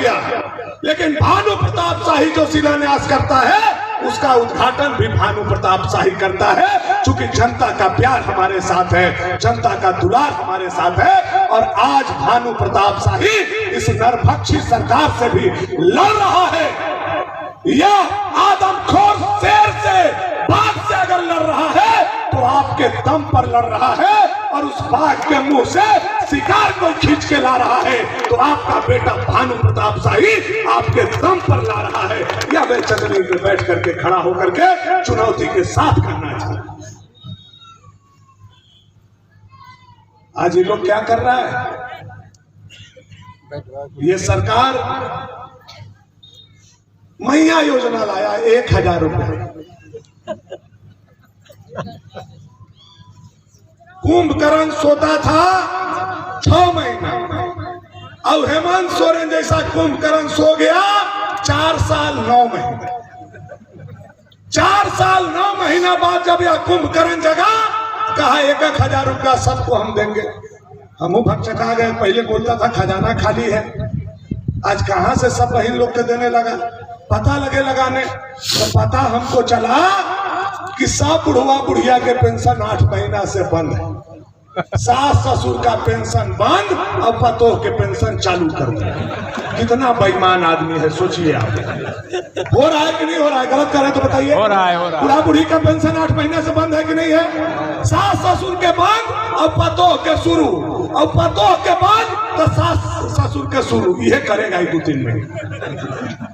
गया, लेकिन भानु प्रताप शाही जो शिलान्यास करता है उसका उद्घाटन भी भानु प्रताप शाही करता है, क्योंकि जनता का प्यार हमारे साथ है, जनता का दुलार हमारे साथ है। और आज भानु प्रताप शाही इस नरभक्षी सरकार से भी लड़ रहा है। यह आदमखोर शेर से, बाघ से अगर लड़ रहा है तो आपके दम पर लड़ रहा है, और उस बाघ के मुंह से शिकार को खींच के ला रहा है तो आपका बेटा भानु प्रताप शाही आपके दम पर ला रहा है। या वे चंदनी पे बैठ करके खड़ा होकर के चुनौती के साथ करना चाहिए। आज ये लोग क्या कर रहा है? ये सरकार मैया योजना लाया 1000 रुपए, कुंभकर्ण सोता था 6 महीना, और हेमंत सोरेन जैसा कुंभकर्ण सो गया 4 साल 9 महीना। 4 साल 9 महीना बाद जब यह कुंभकर्ण जगा, कहा 1,000 रुपया सबको हम देंगे। हम भक्षका गए, पहले बोलता था खजाना खाली है, आज कहां से सब बहन लोग के देने लगा। पता लगे लगाने तो पता हमको चला कि सब बुढ़वा बुढ़िया के पेंशन 8 महीना से बंद है, सास ससुर का पेंशन बंद और पतोह के पेंशन चालू कर दिया। कितना बेईमान आदमी है, सोचिए आप। हो रहा है कि नहीं हो रहा है? गलत कर रहे तो बताइए। हो रहा है, हो रहा है। बुढ़ा बुढ़ी का पेंशन 8 महीने से बंद है कि नहीं है? सास ससुर के बंद और पतोह के शुरू, और पतोह के बाद तो सास ससुर के शुरू। यह करेगा 2-3 महीने।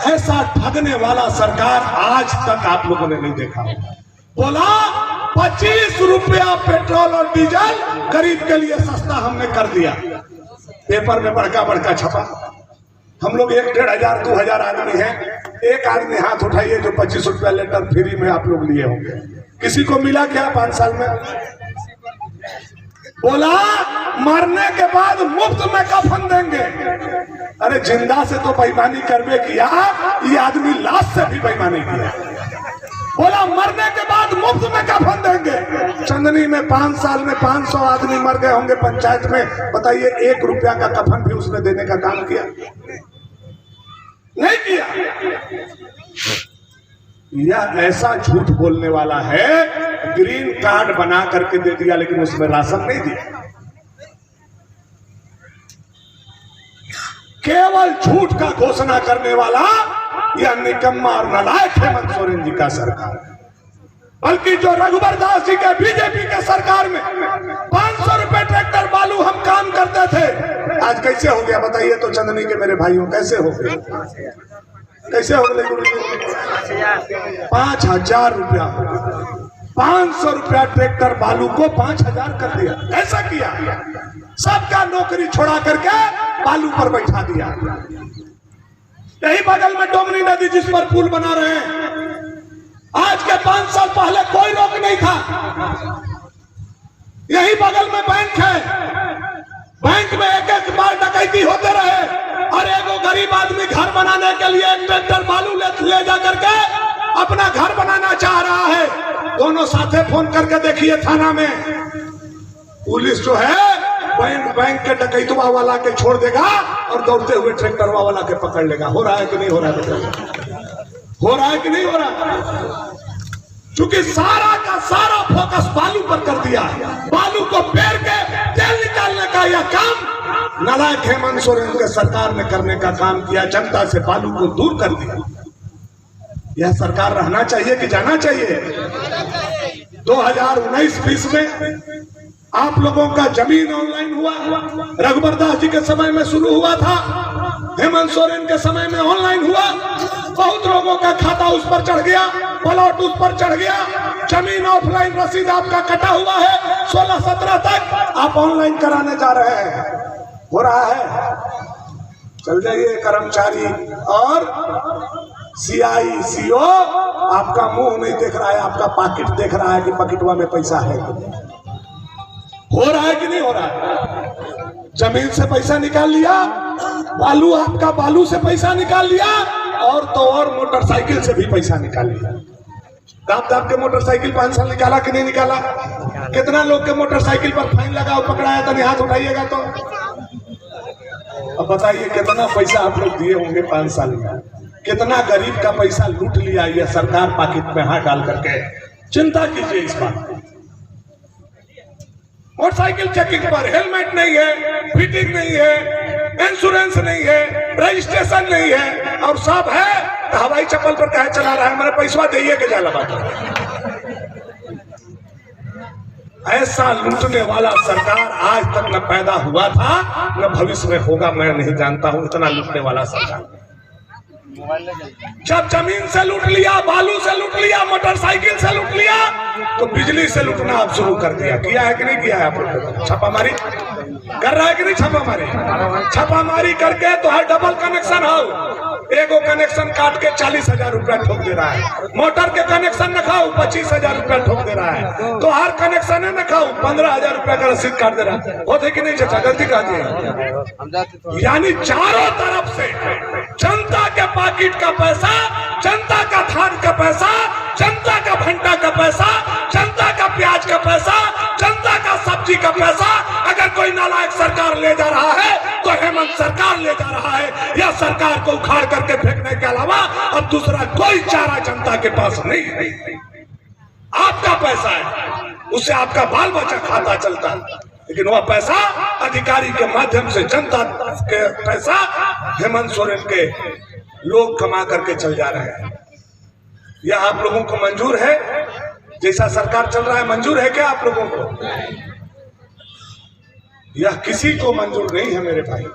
ऐसा ठगने वाला सरकार आज तक आप लोगों ने नहीं देखा। बोला 25 रुपया पेट्रोल और डीजल गरीब के लिए सस्ता हमने कर दिया, पेपर में बड़का बड़का छपा। हम लोग 1,500 2,000 आदमी हैं, एक आदमी हाथ उठाइए जो 25 रुपया लीटर फ्री में आप लोग लिए होंगे। किसी को मिला क्या 5 साल में? बोला मरने के बाद मुफ्त में कफन देंगे। अरे जिंदा से तो बेईमानी करबे किया, ये आदमी लाश से भी बेईमानी किया। बोला मरने के बाद मुफ्त में कफन देंगे। चंदनी में 5 साल में 500 आदमी मर गए होंगे पंचायत में, बताइए 1 रुपया का कफन भी उसने देने का काम किया? नहीं किया। यह ऐसा झूठ बोलने वाला है, ग्रीन कार्ड बना करके दे दिया लेकिन उसमें राशन नहीं दिया। केवल झूठ का घोषणा करने वाला यह निकम्मा और नालायक हेमंत सोरेन जी का सरकार है। बल्कि जो रघुबर दास जी के बीजेपी के सरकार में 500 रुपए ट्रैक्टर बालू हम काम करते थे, आज कैसे हो गया बताइए तो चंदनी के मेरे भाइयों, कैसे हो गया? कैसे हो गए? 5,000 रुपया, 500 रुपया ट्रैक्टर बालू को 5,000 कर दिया। ऐसा किया, सबका नौकरी छोड़ा करके बालू पर बैठा दिया। यही बगल में डोमनी नदी जिस पर पुल बना रहे हैं, आज के 5 साल पहले कोई रोक नहीं था। यही बगल में बैंक है, बैंक में एक बार डकैती होते रहे, और एगो गरीब आदमी घर बनाने के लिए एक ट्रैक्टर बालू ले जा करके अपना घर बनाना चाह रहा है। दोनों साथे फोन करके देखिए थाना में, पुलिस जो है बैंक के डकैतवा वाला के छोड़ देगा और दौड़ते हुए ट्रैक्टरवा वाला के पकड़ लेगा। हो रहा है कि नहीं हो रहा है? हो रहा है कि नहीं हो रहा? क्योंकि सारा का सारा फोकस बालू पर कर दिया। बालू को पेर के तेल निकालने का यह काम नालायक हेमंत सोरेन के सरकार ने करने का काम किया, जनता से बालू को दूर कर दिया। यह सरकार रहना चाहिए कि जाना चाहिए? 2019-20 में आप लोगों का जमीन ऑनलाइन हुआ, रघुबर दास जी के समय में शुरू हुआ था, हेमंत सोरेन के समय में ऑनलाइन हुआ। बहुत लोगों का खाता उस पर चढ़ गया, प्लॉट उस पर चढ़ गया, जमीन ऑफलाइन रसीद आपका कटा हुआ है। 16-17 तक आप ऑनलाइन कराने जा रहे हैं। हो रहा है? चल जाइए कर्मचारी और CI CO आपका मुंह नहीं देख रहा है, आपका पाकिट देख रहा है कि पॉकेटवा में पैसा है। हो रहा है कि नहीं हो रहा है? जमीन से पैसा निकाल लिया, बालू आपका बालू से पैसा निकाल लिया, और तो और मोटरसाइकिल से भी पैसा निकाल लिया। दाब दाब के मोटरसाइकिल 5 साल निकाला कि नहीं निकाला? कितना लोग के मोटरसाइकिल पर फाइन लगा पकड़ाया? तो हाथ उठाइएगा तो। अब बताइए कितना पैसा आप लोग दिए होंगे 5 साल में, कितना गरीब का पैसा लूट लिया ये सरकार पॉकेट में हाथ डाल करके। चिंता कीजिए इस बात की। मोटरसाइकिल चेकिंग पर हेलमेट नहीं है, फिटिंग नहीं है, इंश्योरेंस नहीं है, रजिस्ट्रेशन नहीं है, और सब है तो हवाई चप्पल पर कहे चला रहा है, मेरा पैसा दिए के जाला बात। ऐसा लूटने वाला सरकार आज तक न पैदा हुआ था न भविष्य में होगा, मैं नहीं जानता हूं। इतना लूटने वाला सरकार जब जमीन से लूट लिया, बालू से लूट लिया, मोटरसाइकिल से लूट लिया, तो बिजली से लूटना अब शुरू कर दिया। किया है कि नहीं किया है आप लोग? छापामारी कर रहा है कि नहीं? छापामारी करके तो हर डबल कनेक्शन हो, एगो कनेक्शन काट के 40,000 रुपया ठोक दे रहा है। मोटर के कनेक्शन न खाओ 25,000 रुपया ठोक दे रहा है। तो हर कनेक्शन है न खाओ 15,000 रुपया का रसीद काट दे रहा है। होते कि नहीं चाचा? गलती कर दी। यानी चारों तरफ से जनता के पॉकेट का पैसा, जनता का धान का पैसा, जनता का भंटा का पैसा, जनता का प्याज का पैसा, जनता का सब्जी का पैसा अगर कोई नालायक सरकार ले जा रहा है तो हेमंत सरकार ले जा रहा है। या सरकार को उखाड़ करके फेंकने के अलावा अब दूसरा कोई चारा जनता के पास नहीं है। आपका पैसा है, उससे आपका बाल बच्चा खाता चलता है, लेकिन वह पैसा अधिकारी के माध्यम से जनता के पैसा हेमंत सोरेन के लोग कमा करके चल जा रहे हैं। यह आप लोगों को मंजूर है? जैसा सरकार चल रहा है मंजूर है क्या आप लोगों को? यह किसी को मंजूर नहीं है मेरे भाई।